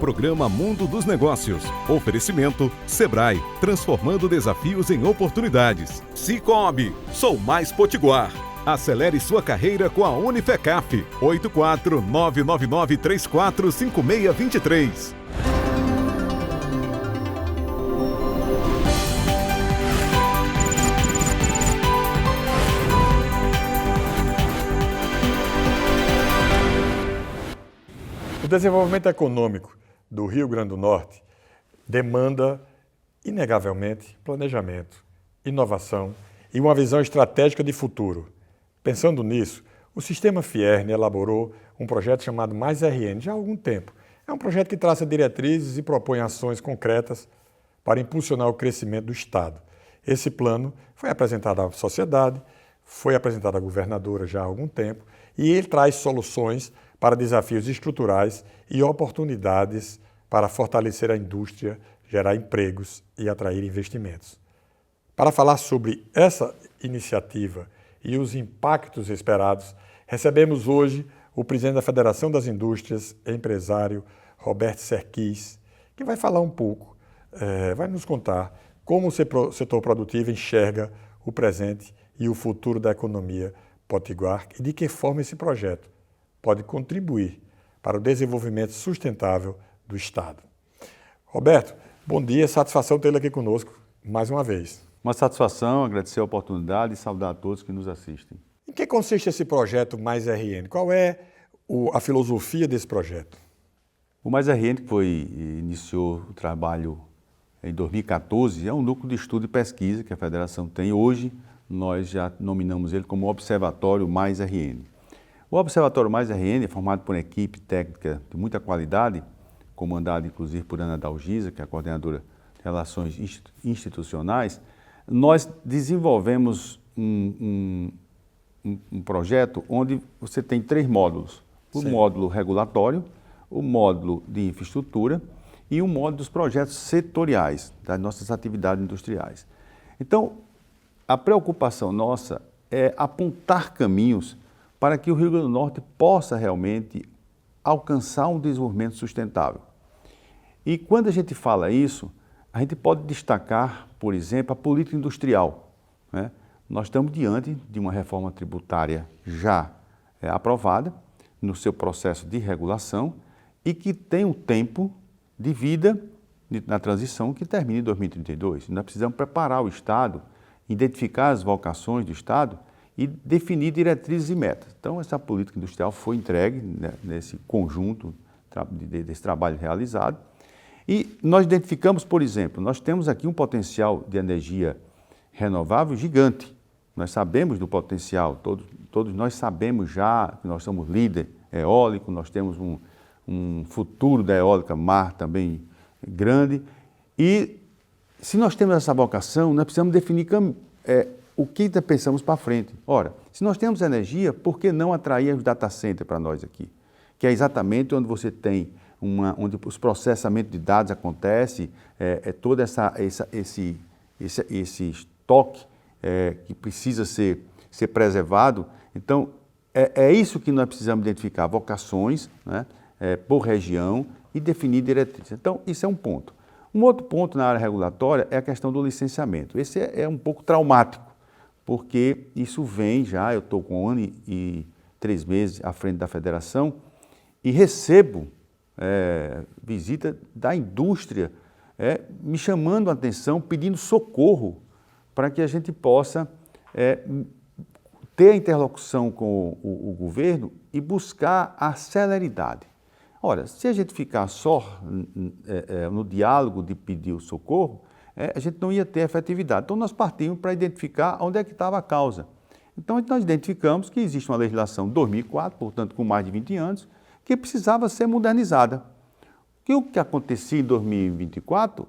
Programa Mundo dos Negócios. Oferecimento Sebrae, transformando desafios em oportunidades. Cicobi, sou mais potiguar. Acelere sua carreira com a Unifecaf. 84-999345623. O desenvolvimento econômico do Rio Grande do Norte demanda, inegavelmente, planejamento, inovação e uma visão estratégica de futuro. Pensando nisso, o Sistema Fierne elaborou um projeto chamado Mais RN já há algum tempo. É um projeto que traça diretrizes e propõe ações concretas para impulsionar o crescimento do Estado. Esse plano foi apresentado à sociedade, foi apresentado à governadora já há algum tempo e ele traz soluções para desafios estruturais e oportunidades para fortalecer a indústria, gerar empregos e atrair investimentos. Para falar sobre essa iniciativa e os impactos esperados, recebemos hoje o presidente da Federação das Indústrias, empresário Roberto Serquis, que vai falar um pouco, vai nos contar como o setor produtivo enxerga o presente e o futuro da economia potiguar e de que forma esse projeto pode contribuir para o desenvolvimento sustentável do Estado. Roberto, bom dia, satisfação tê-lo aqui conosco mais uma vez. Uma satisfação, agradecer a oportunidade e saudar a todos que nos assistem. Em que consiste esse projeto Mais RN? Qual é a filosofia desse projeto? O Mais RN, que iniciou o trabalho em 2014, é um núcleo de estudo e pesquisa que a Federação tem. Hoje, nós já nominamos ele como Observatório Mais RN. O Observatório Mais RN é formado por uma equipe técnica de muita qualidade, comandada inclusive por Ana Dalgisa, que é a coordenadora de Relações Institucionais. Nós desenvolvemos um projeto onde você tem 3 módulos. O módulo regulatório, o módulo de infraestrutura e o módulo dos projetos setoriais das nossas atividades industriais. Então, a preocupação nossa é apontar caminhos para que o Rio Grande do Norte possa realmente alcançar um desenvolvimento sustentável. E quando a gente fala isso, a gente pode destacar, por exemplo, a política industrial, né? Nós estamos diante de uma reforma tributária já aprovada, no seu processo de regulação, e que tem um tempo de vida na transição que termina em 2032. Nós precisamos preparar o Estado, identificar as vocações do Estado e definir diretrizes e metas. Então, essa política industrial foi entregue, né, nesse conjunto desse trabalho realizado. E nós identificamos, por exemplo, nós temos aqui um potencial de energia renovável gigante. Nós sabemos do potencial, todos nós sabemos já que nós somos líder eólico, nós temos um futuro da eólica mar também grande. E se nós temos essa vocação, nós precisamos definir o que pensamos para frente. Ora, se nós temos energia, por que não atrair os data centers para nós aqui? Que é exatamente onde você tem, onde os processamentos de dados acontecem, todo esse estoque que precisa ser preservado. Então, é isso que nós precisamos identificar, vocações, né, por região e definir diretrizes. Então, isso é um ponto. Um outro ponto na área regulatória é a questão do licenciamento. Esse é um pouco traumático, porque isso vem já, eu estou com 1 ano e 3 meses à frente da federação e recebo visita da indústria me chamando a atenção, pedindo socorro para que a gente possa ter a interlocução com o governo e buscar a celeridade. Ora, se a gente ficar só no diálogo de pedir o socorro, a gente não ia ter efetividade. Então, nós partimos para identificar onde é que estava a causa. Então, nós identificamos que existe uma legislação de 2004, portanto, com mais de 20 anos, que precisava ser modernizada. Que o que acontecia em 2024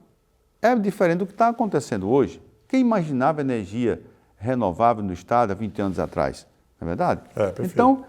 é diferente do que está acontecendo hoje. Quem imaginava energia renovável no Estado há 20 anos atrás? Não é verdade? Então,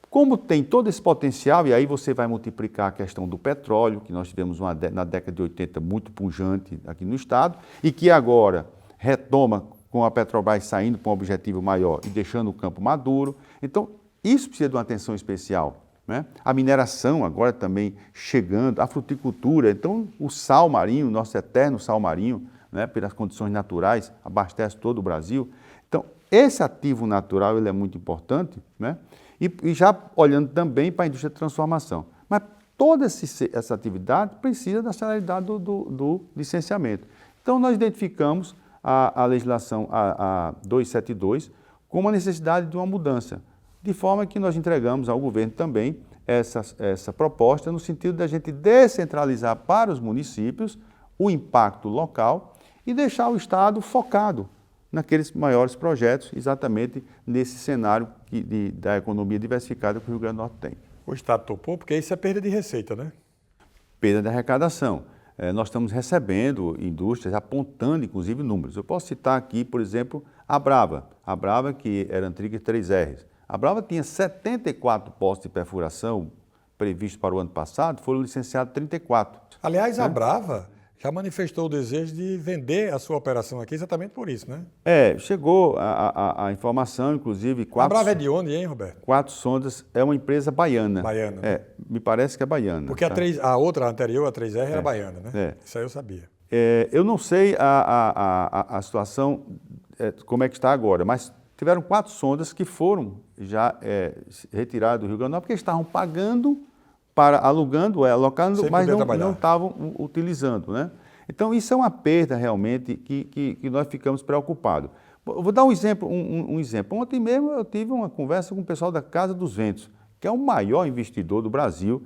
como tem todo esse potencial, e aí você vai multiplicar a questão do petróleo, que nós tivemos na década de 80 muito pujante aqui no Estado, e que agora retoma com a Petrobras saindo para um objetivo maior e deixando o campo maduro. Então, isso precisa de uma atenção especial. né? A mineração agora também chegando, a fruticultura, então o sal marinho, nosso eterno sal marinho, né, pelas condições naturais, abastece todo o Brasil. Então, esse ativo natural ele é muito importante, né? E já olhando também para a indústria de transformação. Mas toda essa atividade precisa da celeridade do licenciamento. Então, nós identificamos a legislação a 272 como a necessidade de uma mudança, de forma que nós entregamos ao governo também essa proposta no sentido da gente descentralizar para os municípios o impacto local e deixar o Estado focado naqueles maiores projetos, exatamente nesse cenário da economia diversificada que o Rio Grande do Norte tem. O Estado topou, porque isso é perda de receita, né? Perda de arrecadação. Nós estamos recebendo indústrias apontando, inclusive, números. Eu posso citar aqui, por exemplo, a Brava, que era antiga 3Rs. A Brava tinha 74 postos de perfuração previstos para o ano passado, foram licenciados 34. Aliás, a Brava já manifestou o desejo de vender a sua operação aqui exatamente por isso, né? Chegou a informação, inclusive... A Brava é de onde, hein, Roberto? 4 sondas, é uma empresa baiana. Baiana. Me parece que é baiana. Porque tá? a outra, anterior, a 3R, era baiana, né? Isso aí eu sabia. Eu não sei a situação, como é que está agora, mas tiveram 4 sondas que foram já retiradas do Rio Grande do Norte, porque estavam pagando, alugando, alocando, mas não estavam utilizando, né? Então, isso é uma perda realmente que nós ficamos preocupados. Vou dar um exemplo. Ontem mesmo eu tive uma conversa com o pessoal da Casa dos Ventos, que é o maior investidor do Brasil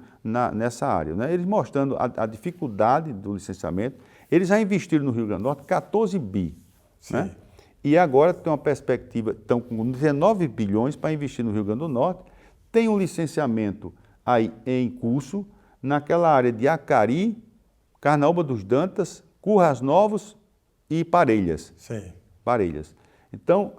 nessa área, né? Eles mostrando a dificuldade do licenciamento. Eles já investiram no Rio Grande do Norte 14 bi, né? E agora tem uma perspectiva, estão com 19 bilhões para investir no Rio Grande do Norte. Tem um licenciamento aí em curso, naquela área de Acari, Carnaúba dos Dantas, Currais Novos e Parelhas. Sim. Parelhas. Então,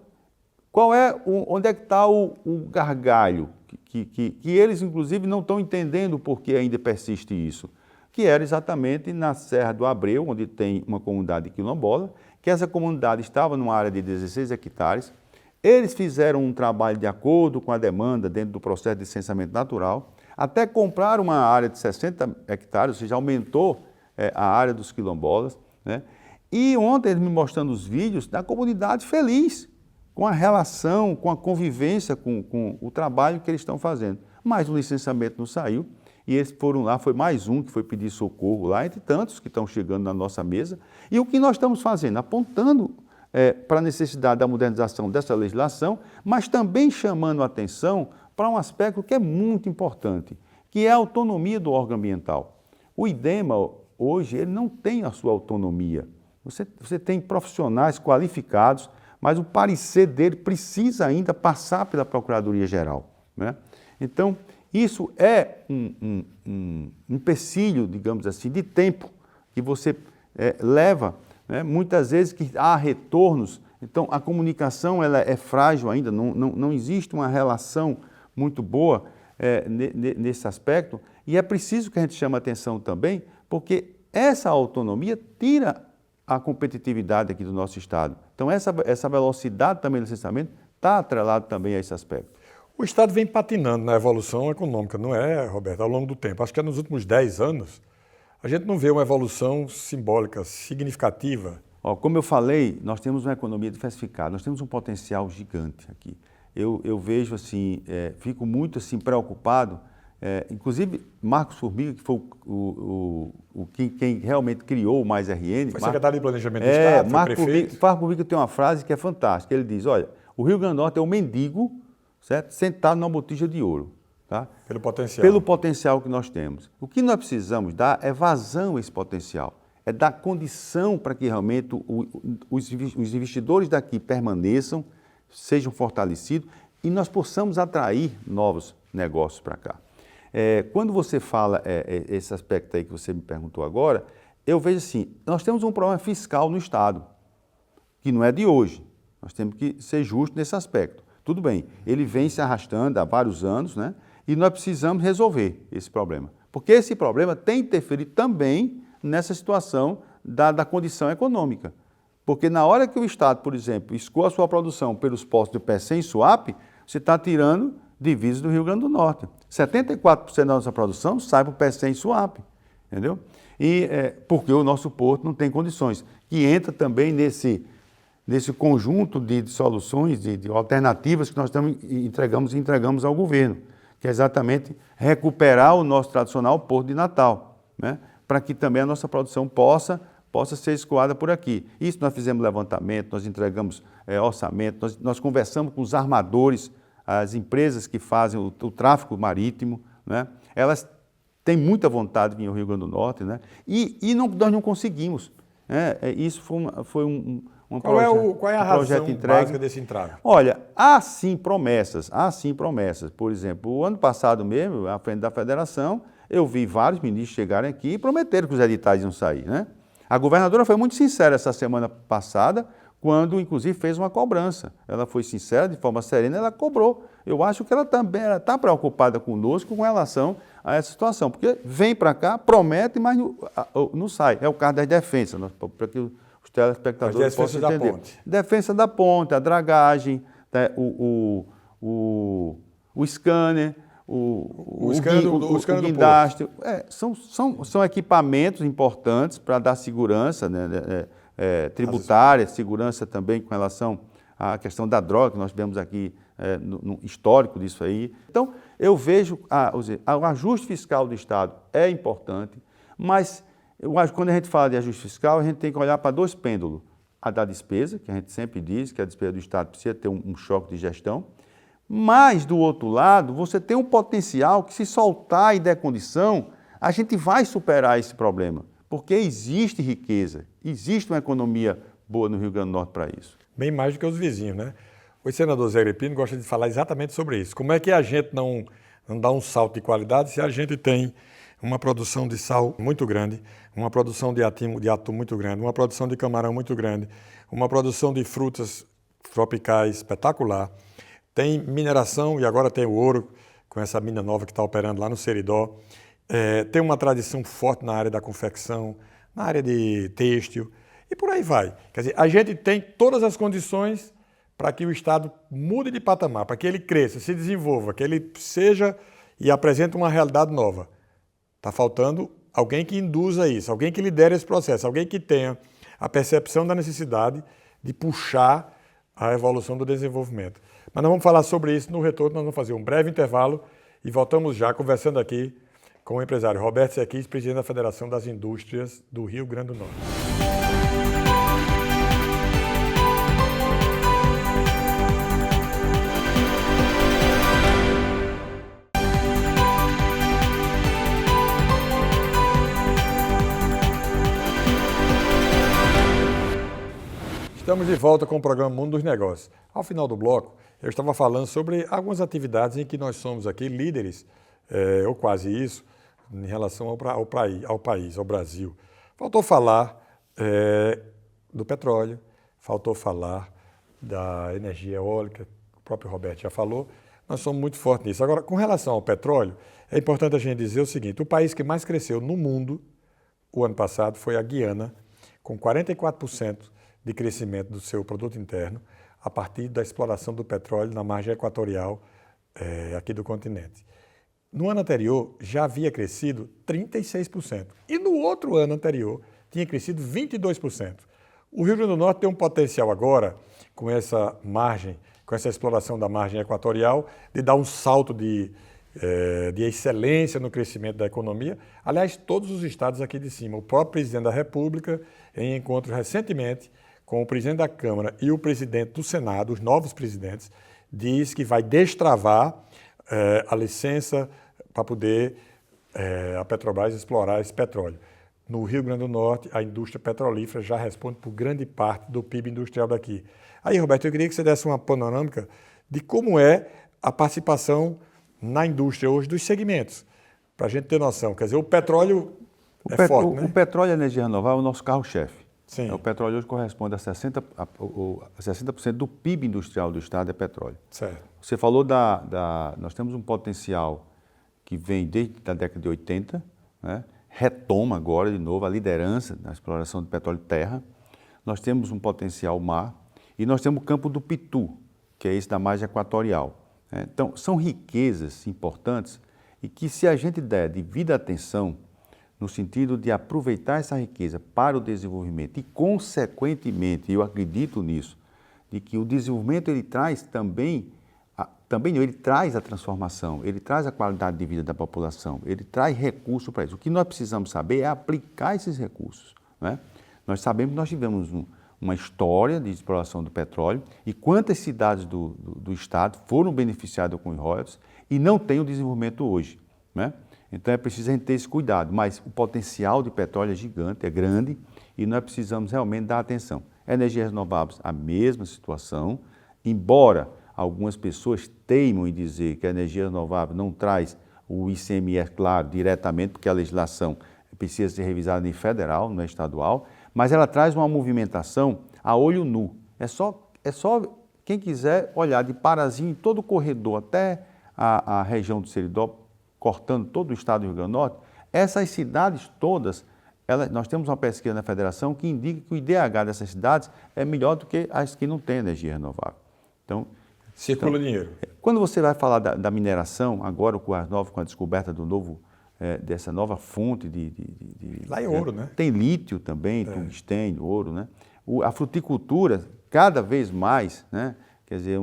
onde é que está o gargalho? Que eles, inclusive, não estão entendendo por que ainda persiste isso. Que era exatamente na Serra do Abreu, onde tem uma comunidade quilombola, que essa comunidade estava numa área de 16 hectares. Eles fizeram um trabalho de acordo com a demanda dentro do processo de licenciamento natural, até comprar uma área de 60 hectares, ou seja, aumentou a área dos quilombolas, né? E ontem eles me mostrando os vídeos da comunidade feliz com a relação, com a convivência, com o trabalho que eles estão fazendo. Mas o licenciamento não saiu e eles foram lá, foi mais um que foi pedir socorro lá, entre tantos que estão chegando na nossa mesa. E o que nós estamos fazendo? Apontando para a necessidade da modernização dessa legislação, mas também chamando a atenção para um aspecto que é muito importante, que é a autonomia do órgão ambiental. O IDEMA, hoje, ele não tem a sua autonomia. Você tem profissionais qualificados, mas o parecer dele precisa ainda passar pela Procuradoria-Geral, né? Então, isso é um empecilho, digamos assim, de tempo que você leva, né? Muitas vezes que há retornos. Então, a comunicação ela é frágil ainda, não existe uma relação muito boa nesse aspecto, e é preciso que a gente chame a atenção também, porque essa autonomia tira a competitividade aqui do nosso Estado. Então, essa velocidade também do licenciamento está atrelada também a esse aspecto. O Estado vem patinando na evolução econômica, não é, Roberto, ao longo do tempo. Acho que nos últimos 10 anos, a gente não vê uma evolução simbólica, significativa. Como eu falei, nós temos uma economia diversificada, nós temos um potencial gigante aqui. Eu vejo assim, fico muito assim, preocupado, inclusive Marcos Formiga, que foi quem realmente criou o Mais RN. Foi secretário de Planejamento do Estado, foi prefeito. Marcos Formiga tem uma frase que é fantástica, ele diz, olha, o Rio Grande do Norte é um mendigo, certo? Sentado numa botija de ouro. Tá? Pelo potencial. Pelo potencial que nós temos. O que nós precisamos dar é vazão a esse potencial, é dar condição para que realmente os investidores daqui permaneçam, sejam fortalecidos e nós possamos atrair novos negócios para cá. Quando você fala esse aspecto aí que você me perguntou agora, eu vejo assim, nós temos um problema fiscal no Estado, que não é de hoje, nós temos que ser justos nesse aspecto. Tudo bem, ele vem se arrastando há vários anos, né? E nós precisamos resolver esse problema, porque esse problema tem interferido também nessa situação da condição econômica. Porque na hora que o Estado, por exemplo, escoa a sua produção pelos postos de Pecém e Suape, você está tirando divisas do Rio Grande do Norte. 74% da nossa produção sai para o Pecém e Suape, entendeu? E porque o nosso porto não tem condições, que entra também nesse conjunto de soluções, de alternativas que nós entregamos ao governo, que é exatamente recuperar o nosso tradicional porto de Natal, né? Para que também a nossa produção possa ser escoada por aqui. Isso nós fizemos levantamento, nós entregamos orçamento, nós conversamos com os armadores, as empresas que fazem o tráfego marítimo, né? Elas têm muita vontade de vir ao Rio Grande do Norte, né? Nós não conseguimos. Isso foi um qual é a razão básica desse entrave? Olha, há sim promessas. Por exemplo, o ano passado mesmo, à frente da federação, eu vi vários ministros chegarem aqui e prometeram que os editais iam sair, né? A governadora foi muito sincera essa semana passada, quando, inclusive, fez uma cobrança. Ela foi sincera, de forma serena, ela cobrou. Eu acho que ela também está preocupada conosco com relação a essa situação, porque vem para cá, promete, mas não sai. É o caso das defensas, para que os telespectadores possam entender. Da ponte. Defesa da ponte, a dragagem, o scanner, o guindaste. São equipamentos importantes para dar segurança, né, tributária, segurança também com relação à questão da droga, que nós tivemos aqui no histórico disso aí. Então, eu vejo o ajuste fiscal do Estado é importante, mas eu acho que quando a gente fala de ajuste fiscal, a gente tem que olhar para dois pêndulos. A da despesa, que a gente sempre diz que a despesa do Estado precisa ter um choque de gestão, mas, do outro lado, você tem um potencial que, se soltar e der condição, a gente vai superar esse problema, porque existe riqueza, existe uma economia boa no Rio Grande do Norte para isso. Bem mais do que os vizinhos, né? O senador Zé Agripino gosta de falar exatamente sobre isso. Como é que a gente não dá um salto de qualidade se a gente tem uma produção de sal muito grande, uma produção de atum muito grande, uma produção de camarão muito grande, uma produção de frutas tropicais espetacular, tem mineração e agora tem o ouro, com essa mina nova que está operando lá no Seridó, tem uma tradição forte na área da confecção, na área de têxtil e por aí vai. Quer dizer, a gente tem todas as condições para que o Estado mude de patamar, para que ele cresça, se desenvolva, que ele seja e apresente uma realidade nova. Está faltando alguém que induza isso, alguém que lidere esse processo, alguém que tenha a percepção da necessidade de puxar a evolução do desenvolvimento. Mas nós vamos falar sobre isso no retorno, nós vamos fazer um breve intervalo e voltamos já conversando aqui com o empresário Roberto Sequis, presidente da Federação das Indústrias do Rio Grande do Norte. Estamos de volta com o programa Mundo dos Negócios. Ao final do bloco, eu estava falando sobre algumas atividades em que nós somos aqui líderes, ou quase isso, em relação ao país, ao Brasil. Faltou falar do petróleo, faltou falar da energia eólica, o próprio Roberto já falou, nós somos muito fortes nisso. Agora, com relação ao petróleo, é importante a gente dizer o seguinte, o país que mais cresceu no mundo, o ano passado, foi a Guiana, com 44% de crescimento do seu produto interno a partir da exploração do petróleo na margem equatorial aqui do continente. No ano anterior já havia crescido 36% e no outro ano anterior tinha crescido 22%. O Rio Grande do Norte tem um potencial agora, com essa margem, com essa exploração da margem equatorial, de dar um salto de excelência no crescimento da economia. Aliás, todos os estados aqui de cima, o próprio presidente da República, em encontro recentemente com o presidente da Câmara e o presidente do Senado, os novos presidentes, diz que vai destravar a licença para poder a Petrobras explorar esse petróleo. No Rio Grande do Norte, a indústria petrolífera já responde por grande parte do PIB industrial daqui. Aí, Roberto, eu queria que você desse uma panorâmica de como é a participação na indústria hoje dos segmentos, para a gente ter noção. Quer dizer, o petróleo é forte, né? O petróleo e a energia renovável é o nosso carro-chefe. Sim. O petróleo hoje corresponde a 60% do PIB industrial do Estado é petróleo. Certo. Você falou nós temos um potencial que vem desde a década de 80, né? Retoma agora de novo a liderança na exploração de petróleo e terra. Nós temos um potencial mar e nós temos o campo do Pitu, que é esse da margem equatorial. Então, são riquezas importantes e que, se a gente der devida atenção, no sentido de aproveitar essa riqueza para o desenvolvimento e, consequentemente, eu acredito nisso, de que o desenvolvimento ele traz também ele traz a transformação, ele traz a qualidade de vida da população, ele traz recursos para isso. O que nós precisamos saber é aplicar esses recursos, né? Nós sabemos que nós tivemos uma história de exploração do petróleo e quantas cidades do Estado foram beneficiadas com os royalties e não têm o desenvolvimento hoje, né? Então é preciso a gente ter esse cuidado, mas o potencial de petróleo é gigante, é grande e nós precisamos realmente dar atenção. Energias renováveis, a mesma situação, embora algumas pessoas teimam em dizer que a energia renovável não traz o ICMS, claro, diretamente, porque a legislação precisa ser revisada em federal, não é estadual, mas ela traz uma movimentação a olho nu. É só quem quiser olhar de Parazinho, todo o corredor até a região do Seridó, cortando todo o estado do Rio Grande do Norte, essas cidades todas, nós temos uma pesquisa na federação que indica que o IDH dessas cidades é melhor do que as que não têm energia renovável. Então, circula dinheiro. Quando você vai falar da mineração, agora com a descoberta dessa nova fonte lá é ouro, né? Tem lítio também, tungstênio, ouro, né? A fruticultura, cada vez mais, né? Quer dizer, é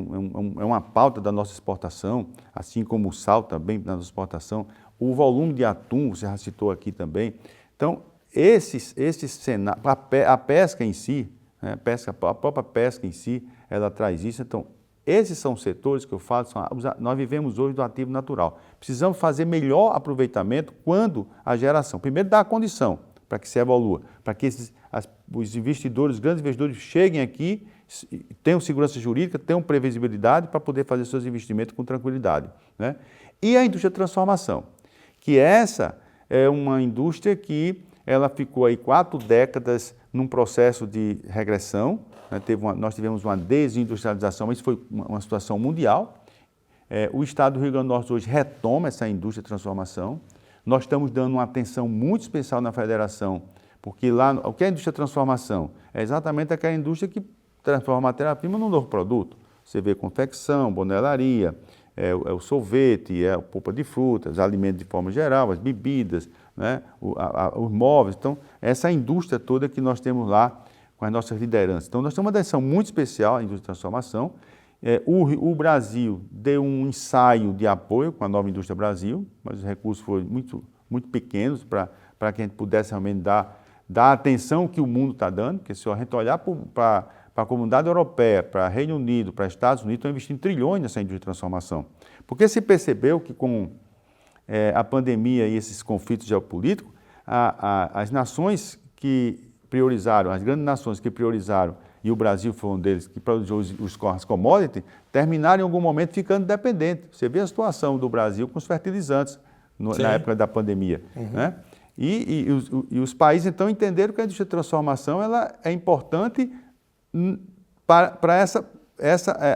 uma pauta da nossa exportação, assim como o sal também da nossa exportação. O volume de atum, você já citou aqui também. Então, a pesca em si, né? A própria pesca em si, ela traz isso. Então, esses são os setores que eu falo, nós vivemos hoje do ativo natural. Precisamos fazer melhor aproveitamento quando a geração, primeiro dar a condição para que se evolua, para que os investidores, os grandes investidores cheguem aqui, tenham segurança jurídica, tenham previsibilidade para poder fazer seus investimentos com tranquilidade, né? E a indústria de transformação, que essa é uma indústria que ela ficou aí 4 décadas num processo de regressão, né? Nós tivemos uma desindustrialização, mas isso foi uma situação mundial. O estado do Rio Grande do Norte hoje retoma essa indústria de transformação. Nós estamos dando uma atenção muito especial na federação, porque lá, o que é a indústria de transformação? É exatamente aquela indústria que transforma a matéria-prima num novo produto. Você vê confecção, bonelaria, o sorvete, a polpa de frutas, alimentos de forma geral, as bebidas, né? Os móveis. Então, essa indústria toda que nós temos lá com as nossas lideranças. Então, nós temos uma atenção muito especial à indústria de transformação. O Brasil deu um ensaio de apoio com a nova indústria Brasil, mas os recursos foram muito, muito pequenos para que a gente pudesse realmente dar a atenção que o mundo está dando, porque se a gente olhar para a comunidade europeia, para o Reino Unido, para os Estados Unidos, estão investindo trilhões nessa indústria de transformação. Porque se percebeu que com a pandemia e esses conflitos geopolíticos, as nações que priorizaram, as grandes nações que priorizaram, e o Brasil foi um deles, que produziu as commodities, terminaram em algum momento ficando dependentes. Você vê a situação do Brasil com os fertilizantes na época da pandemia, né? E os países, então, entenderam que a indústria de transformação ela é importante para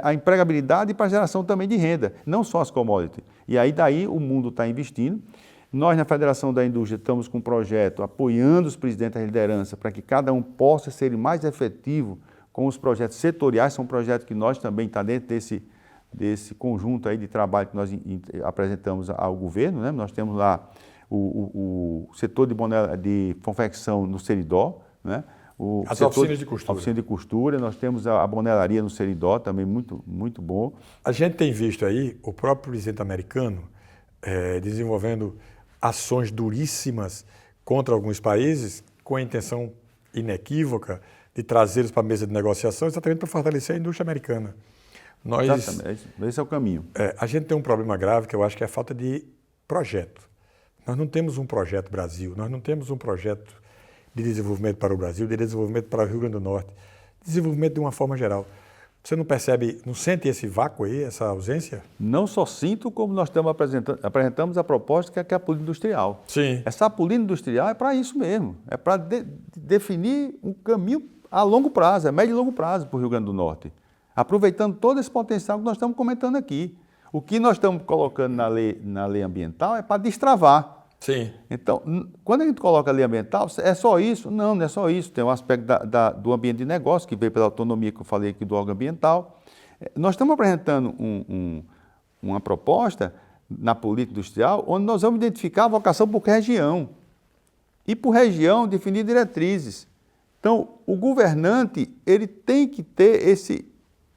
a empregabilidade e para a geração também de renda, não só as commodities. E aí, daí, o mundo está investindo. Nós, na Federação da Indústria, estamos com um projeto apoiando os presidentes da liderança para que cada um possa ser mais efetivo com os projetos setoriais. São projetos que nós também está dentro desse conjunto aí de trabalho que nós apresentamos ao governo, né? Nós temos lá o setor de confecção no Seridó, né? As oficinas de costura. Oficina de costura, nós temos a bonelaria no Seridó, também muito, muito bom. A gente tem visto aí o próprio presidente americano desenvolvendo ações duríssimas contra alguns países com a intenção inequívoca de trazê-los para a mesa de negociação exatamente para fortalecer a indústria americana. Exatamente, esse é o caminho. A gente tem um problema grave que eu acho que é a falta de projeto. Nós não temos um projeto Brasil, nós não temos um projeto de desenvolvimento para o Brasil, de desenvolvimento para o Rio Grande do Norte, desenvolvimento de uma forma geral. Você não percebe, não sente esse vácuo aí, essa ausência? Não só sinto, como nós apresentamos a proposta que é a política industrial. Sim. Essa política industrial é para isso mesmo, é para definir um caminho a longo prazo, médio e longo prazo para o Rio Grande do Norte, aproveitando todo esse potencial que nós estamos comentando aqui. O que nós estamos colocando na lei ambiental é para destravar. Sim. Então, quando a gente coloca a lei ambiental, é só isso? Não, não é só isso. Tem um aspecto do ambiente de negócio, que veio pela autonomia que eu falei aqui do órgão ambiental. Nós estamos apresentando uma proposta na política industrial onde nós vamos identificar a vocação por região e por região definir diretrizes. Então, o governante ele tem que ter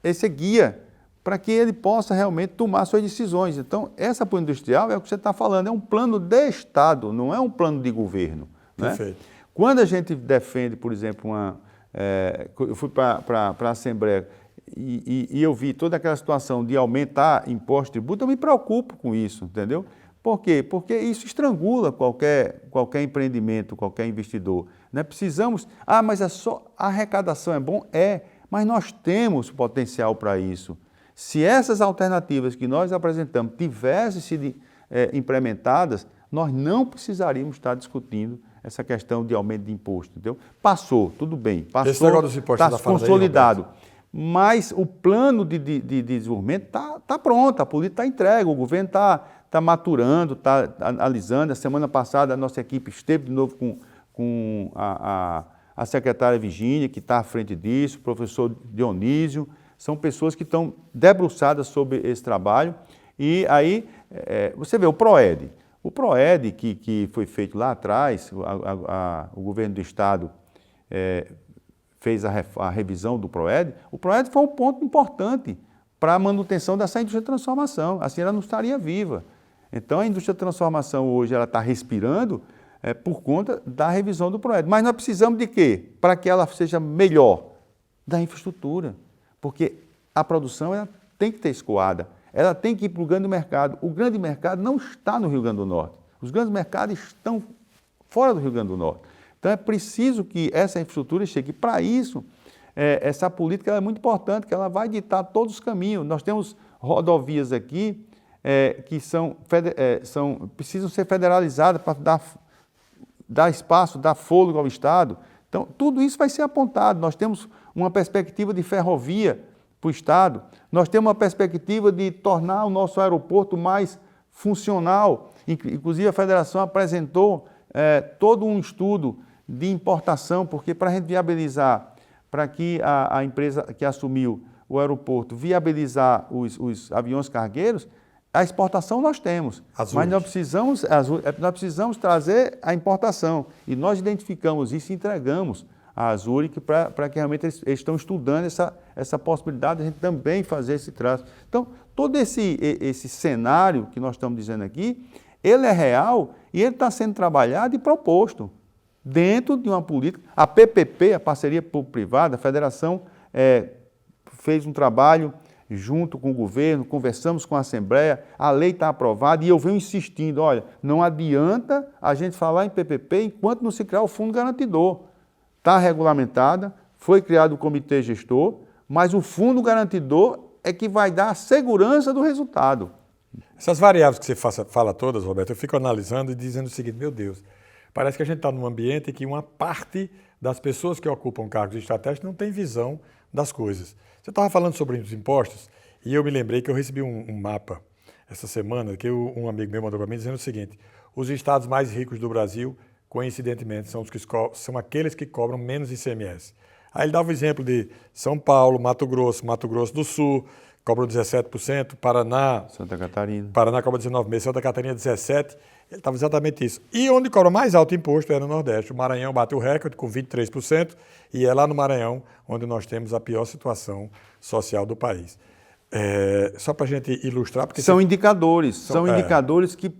esse guia para que ele possa realmente tomar suas decisões. Então, essa política industrial é o que você está falando, é um plano de Estado, não é um plano de governo. Perfeito. Né? Quando a gente defende, por exemplo, eu fui para a Assembleia e eu vi toda aquela situação de aumentar imposto e tributo, eu me preocupo com isso, entendeu? Por quê? Porque isso estrangula qualquer empreendimento, qualquer investidor. Né? Precisamos... mas a arrecadação é bom? É, mas nós temos potencial para isso. Se essas alternativas que nós apresentamos tivessem sido implementadas, nós não precisaríamos estar discutindo essa questão de aumento de imposto, entendeu? Passou, tudo bem, passou, esse negócio dos impostos está consolidado. Mas o plano de desenvolvimento está pronto, a política está entregue, o governo está maturando, está analisando. A semana passada a nossa equipe esteve de novo com a secretária Virgínia, que está à frente disso, o professor Dionísio, são pessoas que estão debruçadas sobre esse trabalho. E aí, você vê, o PROED. O PROED, que foi feito lá atrás, o governo do Estado fez a revisão do PROED, o PROED foi um ponto importante para a manutenção dessa indústria de transformação, assim ela não estaria viva. Então, a indústria de transformação hoje ela está respirando por conta da revisão do PROED. Mas nós precisamos de quê? Para que ela seja melhor? Da infraestrutura. Porque a produção ela tem que ter escoada, ela tem que ir para o grande mercado. O grande mercado não está no Rio Grande do Norte. Os grandes mercados estão fora do Rio Grande do Norte. Então, é preciso que essa infraestrutura chegue. Para isso, essa política é muito importante, que ela vai ditar todos os caminhos. Nós temos rodovias aqui que precisam ser federalizadas para dar espaço, dar fôlego ao Estado. Então, tudo isso vai ser apontado. Nós temos uma perspectiva de ferrovia para o Estado, nós temos uma perspectiva de tornar o nosso aeroporto mais funcional. Inclusive, a Federação apresentou todo um estudo de importação, porque para a gente viabilizar, para que a empresa que assumiu o aeroporto viabilizar os aviões cargueiros, a exportação nós temos, mas nós precisamos trazer a importação. E nós identificamos isso e entregamos a Zurich para que realmente eles estão estudando essa possibilidade de a gente também fazer esse traço. Então, todo esse cenário que nós estamos dizendo aqui, ele é real e ele está sendo trabalhado e proposto dentro de uma política. A PPP, a Parceria Público-Privada, a Federação fez um trabalho junto com o governo, conversamos com a Assembleia, a lei está aprovada e eu venho insistindo, olha, não adianta a gente falar em PPP enquanto não se criar o fundo garantidor. Está regulamentada, foi criado o comitê gestor, mas o fundo garantidor é que vai dar a segurança do resultado. Essas variáveis que você fala todas, Roberto, eu fico analisando e dizendo o seguinte, meu Deus, parece que a gente está num ambiente em que uma parte das pessoas que ocupam cargos estratégicos não tem visão das coisas. Você estava falando sobre os impostos e eu me lembrei que eu recebi um mapa essa semana que um amigo meu mandou para mim dizendo o seguinte, os estados mais ricos do Brasil, coincidentemente, são aqueles que cobram menos ICMS. Aí ele dava o exemplo de São Paulo, Mato Grosso do Sul, cobram 17%, Santa Catarina. Paraná cobra 19%, Santa Catarina 17%. Ele estava exatamente isso. E onde cobra mais alto imposto é no Nordeste. O Maranhão bateu o recorde com 23%, e é lá no Maranhão onde nós temos a pior situação social do país. Só para a gente ilustrar... Porque são indicadores que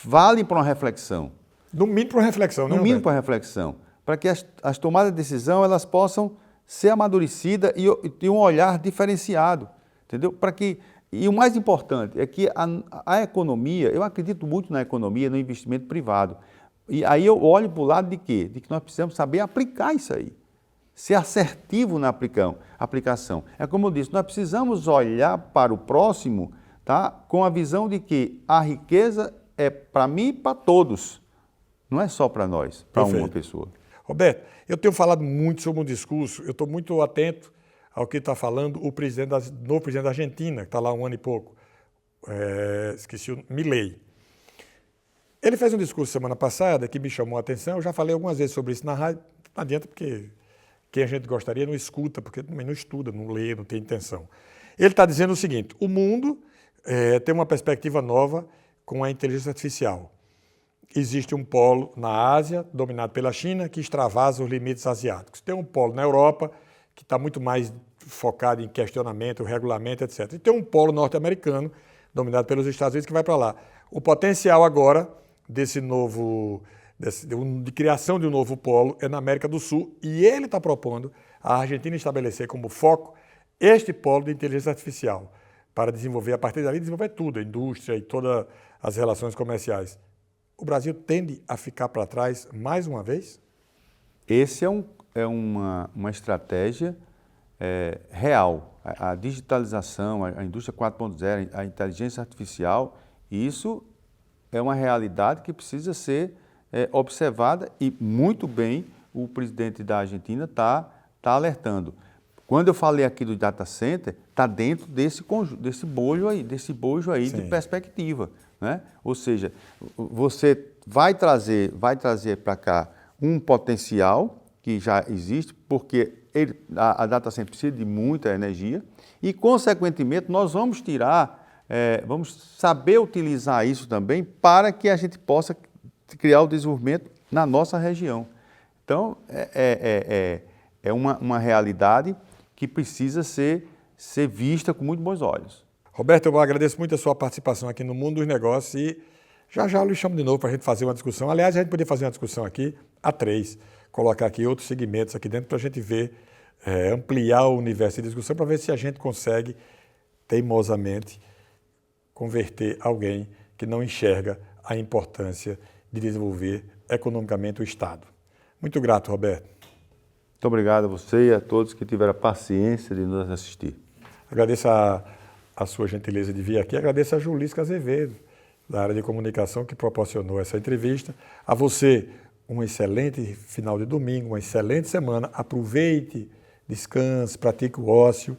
valem para uma reflexão. No mínimo para uma reflexão, né? No mínimo para reflexão. Para que as tomadas de decisão elas possam ser amadurecidas e ter um olhar diferenciado. Entendeu? E o mais importante é que a economia, eu acredito muito na economia, no investimento privado. E aí eu olho para o lado de quê? De que nós precisamos saber aplicar isso aí. Ser assertivo na aplicação. É como eu disse, nós precisamos olhar para o próximo, tá? Com a visão de que a riqueza é para mim e para todos. Não é só para nós, para uma pessoa. Roberto, eu tenho falado muito sobre um discurso, eu estou muito atento ao que está falando o novo presidente da Argentina, que está lá há 1 ano e pouco, esqueci o Milei. Ele fez um discurso semana passada que me chamou a atenção, eu já falei algumas vezes sobre isso na rádio, não adianta porque quem a gente gostaria não escuta, porque também não estuda, não lê, não tem intenção. Ele está dizendo o seguinte, o mundo tem uma perspectiva nova com a inteligência artificial. Existe um polo na Ásia, dominado pela China, que extravasa os limites asiáticos. Tem um polo na Europa, que está muito mais focado em questionamento, regulamento, etc. E tem um polo norte-americano, dominado pelos Estados Unidos, que vai para lá. O potencial agora de criação de um novo polo é na América do Sul, e ele está propondo a Argentina estabelecer como foco este polo de inteligência artificial, para desenvolver, a partir dali, desenvolver tudo, a indústria e todas as relações comerciais. O Brasil tende a ficar para trás mais uma vez? Esse é uma estratégia real. A digitalização, a indústria 4.0, a inteligência artificial, isso é uma realidade que precisa ser observada e muito bem o presidente da Argentina está alertando. Quando eu falei aqui do data center, está dentro desse bojo aí de perspectiva, né? Ou seja, você vai trazer para cá um potencial que já existe, porque a data center precisa de muita energia e, consequentemente, nós vamos vamos saber utilizar isso também para que a gente possa criar o desenvolvimento na nossa região. Então, é uma realidade que precisa ser vista com muito bons olhos. Roberto, eu agradeço muito a sua participação aqui no Mundo dos Negócios e já eu lhe chamo de novo para a gente fazer uma discussão. Aliás, a gente poderia fazer uma discussão aqui a 3, colocar aqui outros segmentos aqui dentro para a gente ver, ampliar o universo de discussão para ver se a gente consegue, teimosamente, converter alguém que não enxerga a importância de desenvolver economicamente o Estado. Muito grato, Roberto. Muito obrigado a você e a todos que tiveram a paciência de nos assistir. Agradeço a sua gentileza de vir aqui, agradeço a Julisca Azevedo, da área de comunicação, que proporcionou essa entrevista. A você, um excelente final de domingo, uma excelente semana. Aproveite, descanse, pratique o ócio.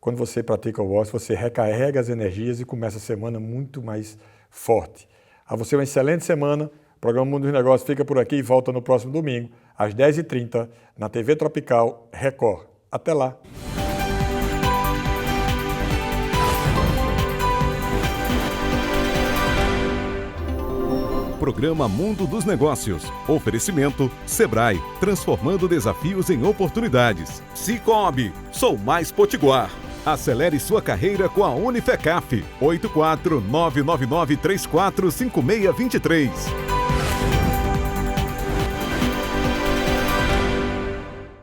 Quando você pratica o ócio, você recarrega as energias e começa a semana muito mais forte. A você uma excelente semana. O programa Mundo dos Negócios fica por aqui e volta no próximo domingo, às 10h30, na TV Tropical Record. Até lá! Programa Mundo dos Negócios. Oferecimento Sebrae, transformando desafios em oportunidades. Sicoob, sou mais potiguar. Acelere sua carreira com a Unifecaf. 84999345623.